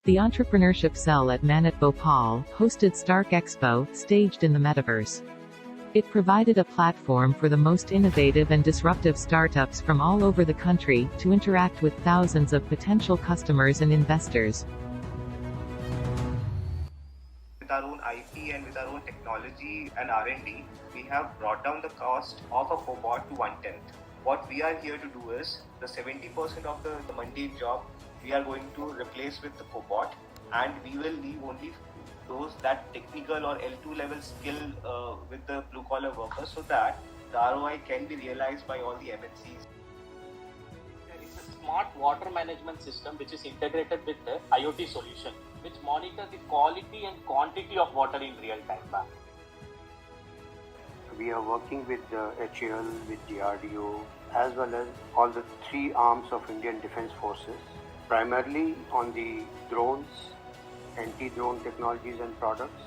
The entrepreneurship cell at MANIT Bhopal hosted Stark Expo, staged in the metaverse. It provided a platform for the most innovative and disruptive startups from all over the country to interact with thousands of potential customers and investors. With our own IP and with our own technology and R&D, we have brought down the cost of a cobot to 1/10. What we are here to do is the 70% of the mundane job we are going to replace with the cobot, and we will leave only those that technical or L2 level skill with the blue collar workers, so that the ROI can be realized by all the MNCs. It's a smart water management system which is integrated with the IoT solution, which monitor the quality and quantity of water in real time. We are working with HAL, with DRDO, as well as all the three arms of Indian Defence Forces, primarily on the drones, anti-drone technologies and products,